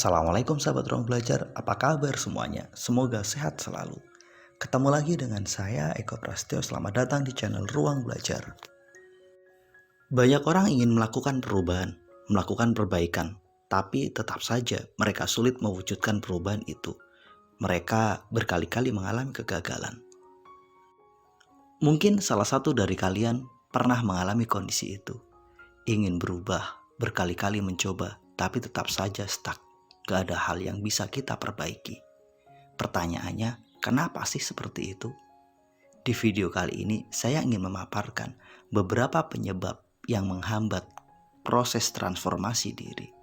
Assalamualaikum sahabat ruang belajar, apa kabar semuanya? Semoga sehat selalu. Ketemu lagi dengan saya Eko Prasetyo, selamat datang di channel Ruang Belajar. Banyak orang ingin melakukan perubahan, melakukan perbaikan, tapi tetap saja mereka sulit mewujudkan perubahan itu. Mereka berkali-kali mengalami kegagalan. Mungkin salah satu dari kalian pernah mengalami kondisi itu. Ingin berubah, berkali-kali mencoba, tapi tetap saja stuck. Gak ada hal yang bisa kita perbaiki. Pertanyaannya, kenapa sih seperti itu? Di video kali ini, saya ingin memaparkan beberapa penyebab yang menghambat proses transformasi diri.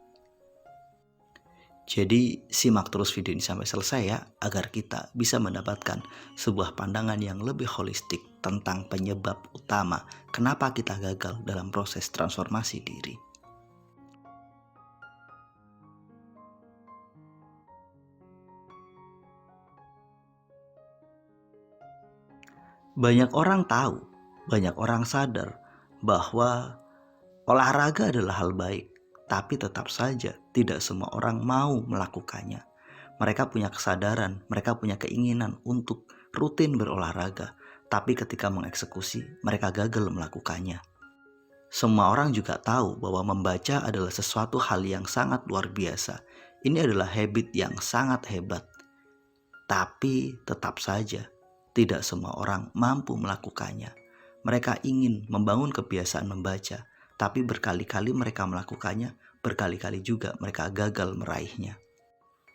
Jadi, simak terus video ini sampai selesai ya, agar kita bisa mendapatkan sebuah pandangan yang lebih holistik tentang penyebab utama kenapa kita gagal dalam proses transformasi diri. Banyak orang tahu, banyak orang sadar bahwa olahraga adalah hal baik, tapi tetap saja tidak semua orang mau melakukannya. Mereka punya kesadaran, mereka punya keinginan untuk rutin berolahraga, tapi ketika mengeksekusi, mereka gagal melakukannya. Semua orang juga tahu bahwa membaca adalah sesuatu hal yang sangat luar biasa. Ini adalah habit yang sangat hebat, tapi tetap saja tidak semua orang mampu melakukannya. Mereka ingin membangun kebiasaan membaca, tapi berkali-kali mereka melakukannya, berkali-kali juga mereka gagal meraihnya.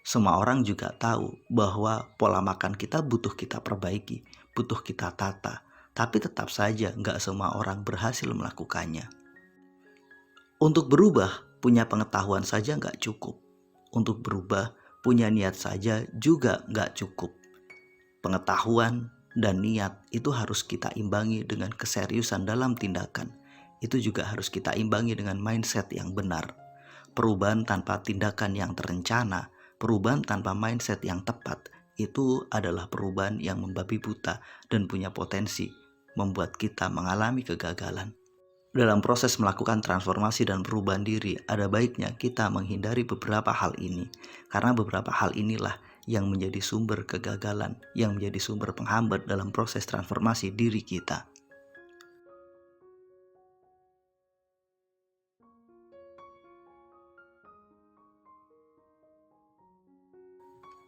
Semua orang juga tahu bahwa pola makan kita butuh kita perbaiki, butuh kita tata, tapi tetap saja nggak semua orang berhasil melakukannya. Untuk berubah, punya pengetahuan saja nggak cukup. Untuk berubah, punya niat saja juga nggak cukup. Pengetahuan dan niat itu harus kita imbangi dengan keseriusan dalam tindakan. Itu juga harus kita imbangi dengan mindset yang benar. Perubahan tanpa tindakan yang terencana, perubahan tanpa mindset yang tepat, itu adalah perubahan yang membabi buta dan punya potensi membuat kita mengalami kegagalan. Dalam proses melakukan transformasi dan perubahan diri, ada baiknya kita menghindari beberapa hal ini, karena beberapa hal inilah yang menjadi sumber kegagalan, yang menjadi sumber penghambat dalam proses transformasi diri kita.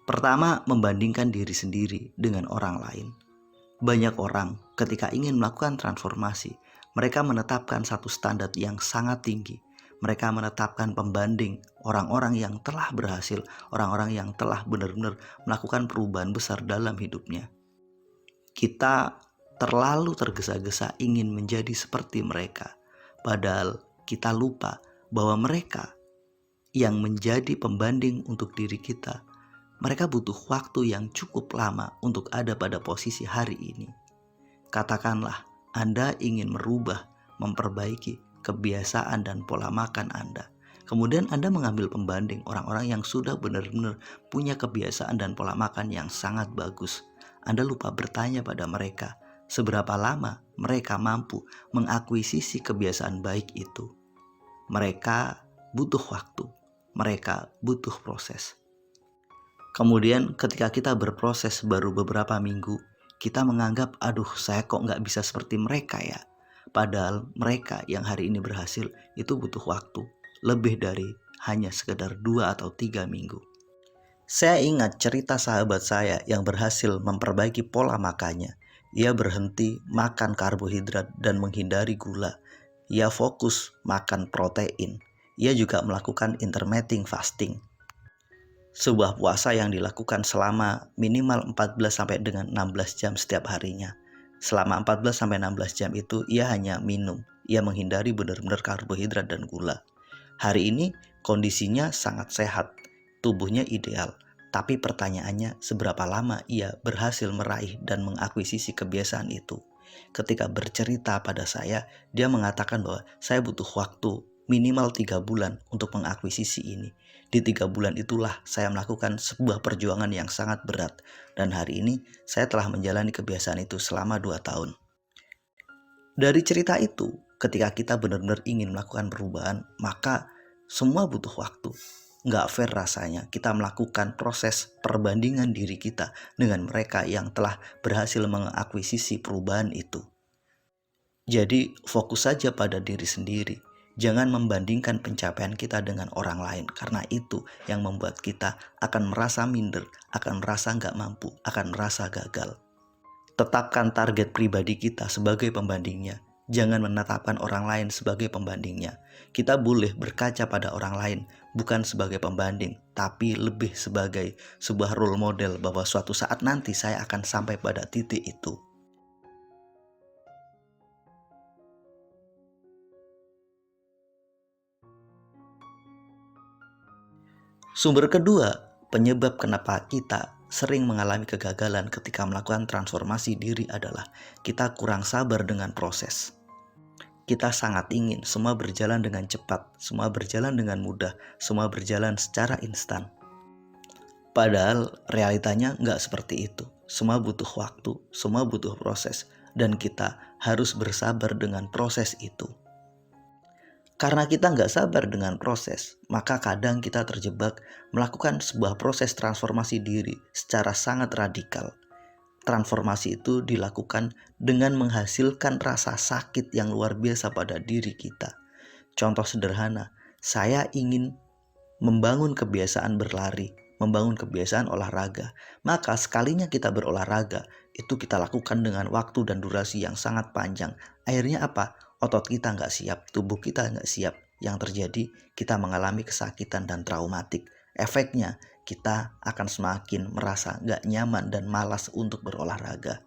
Pertama, membandingkan diri sendiri dengan orang lain. Banyak orang ketika ingin melakukan transformasi, mereka menetapkan satu standar yang sangat tinggi. Mereka menetapkan pembanding orang-orang yang telah berhasil, orang-orang yang telah benar-benar melakukan perubahan besar dalam hidupnya. Kita terlalu tergesa-gesa ingin menjadi seperti mereka, padahal kita lupa bahwa mereka yang menjadi pembanding untuk diri kita, mereka butuh waktu yang cukup lama untuk ada pada posisi hari ini. Katakanlah Anda ingin merubah, memperbaiki kebiasaan dan pola makan Anda. Kemudian Anda mengambil pembanding orang-orang yang sudah benar-benar punya kebiasaan dan pola makan yang sangat bagus. Anda lupa bertanya pada mereka, seberapa lama mereka mampu mengakuisisi kebiasaan baik itu. Mereka butuh waktu, mereka butuh proses. Kemudian ketika kita berproses baru beberapa minggu, kita menganggap, aduh saya kok nggak bisa seperti mereka ya. Padahal mereka yang hari ini berhasil itu butuh waktu lebih dari hanya sekedar 2 atau 3 minggu. Saya ingat cerita sahabat saya yang berhasil memperbaiki pola makannya. Ia berhenti makan karbohidrat dan menghindari gula. Ia fokus makan protein. Ia juga melakukan intermittent fasting, sebuah puasa yang dilakukan selama minimal 14 sampai dengan 16 jam setiap harinya. Selama 14 sampai 16 jam itu ia hanya minum. Ia menghindari benar-benar karbohidrat dan gula. Hari ini kondisinya sangat sehat, tubuhnya ideal. Tapi pertanyaannya, seberapa lama ia berhasil meraih dan mengakuisisi kebiasaan itu? Ketika bercerita pada saya, dia mengatakan bahwa saya butuh waktu minimal 3 bulan untuk mengakuisisi ini. Di 3 bulan itulah saya melakukan sebuah perjuangan yang sangat berat. Dan hari ini saya telah menjalani kebiasaan itu selama 2 tahun. Dari cerita itu, ketika kita benar-benar ingin melakukan perubahan, maka semua butuh waktu. Nggak fair rasanya kita melakukan proses perbandingan diri kita dengan mereka yang telah berhasil mengakuisisi perubahan itu. Jadi fokus saja pada diri sendiri. Jangan membandingkan pencapaian kita dengan orang lain, karena itu yang membuat kita akan merasa minder, akan merasa nggak mampu, akan merasa gagal. Tetapkan target pribadi kita sebagai pembandingnya. Jangan menetapkan orang lain sebagai pembandingnya. Kita boleh berkaca pada orang lain, bukan sebagai pembanding, tapi lebih sebagai sebuah role model bahwa suatu saat nanti saya akan sampai pada titik itu. Sumber kedua, penyebab kenapa kita sering mengalami kegagalan ketika melakukan transformasi diri adalah kita kurang sabar dengan proses. Kita sangat ingin semua berjalan dengan cepat, semua berjalan dengan mudah, semua berjalan secara instan. Padahal realitanya nggak seperti itu. Semua butuh waktu, semua butuh proses, dan kita harus bersabar dengan proses itu. Karena kita nggak sabar dengan proses, maka kadang kita terjebak melakukan sebuah proses transformasi diri secara sangat radikal. Transformasi itu dilakukan dengan menghasilkan rasa sakit yang luar biasa pada diri kita. Contoh sederhana, saya ingin membangun kebiasaan berlari, membangun kebiasaan olahraga. Maka sekalinya kita berolahraga, itu kita lakukan dengan waktu dan durasi yang sangat panjang. Akhirnya apa? Otot kita nggak siap, tubuh kita nggak siap. Yang terjadi, kita mengalami kesakitan dan traumatik. Efeknya, kita akan semakin merasa nggak nyaman dan malas untuk berolahraga.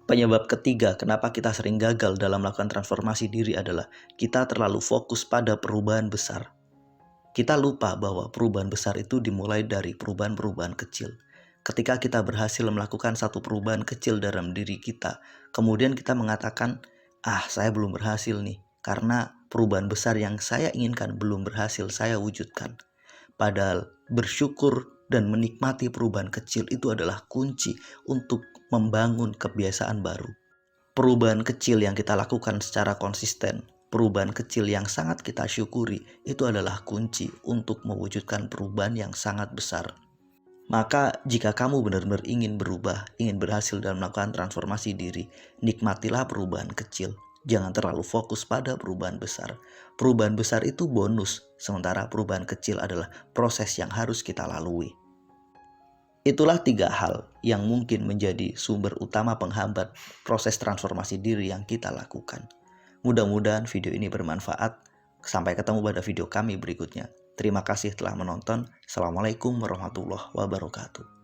Penyebab ketiga kenapa kita sering gagal dalam melakukan transformasi diri adalah kita terlalu fokus pada perubahan besar. Kita lupa bahwa perubahan besar itu dimulai dari perubahan-perubahan kecil. Ketika kita berhasil melakukan satu perubahan kecil dalam diri kita, kemudian kita mengatakan, saya belum berhasil nih, karena perubahan besar yang saya inginkan belum berhasil saya wujudkan. Padahal bersyukur dan menikmati perubahan kecil itu adalah kunci untuk membangun kebiasaan baru. Perubahan kecil yang kita lakukan secara konsisten, perubahan kecil yang sangat kita syukuri, itu adalah kunci untuk mewujudkan perubahan yang sangat besar. Maka jika kamu benar-benar ingin berubah, ingin berhasil dalam melakukan transformasi diri, nikmatilah perubahan kecil. Jangan terlalu fokus pada perubahan besar. Perubahan besar itu bonus, sementara perubahan kecil adalah proses yang harus kita lalui. Itulah 3 hal yang mungkin menjadi sumber utama penghambat proses transformasi diri yang kita lakukan. Mudah-mudahan video ini bermanfaat. Sampai ketemu pada video kami berikutnya. Terima kasih telah menonton. Assalamualaikum warahmatullahi wabarakatuh.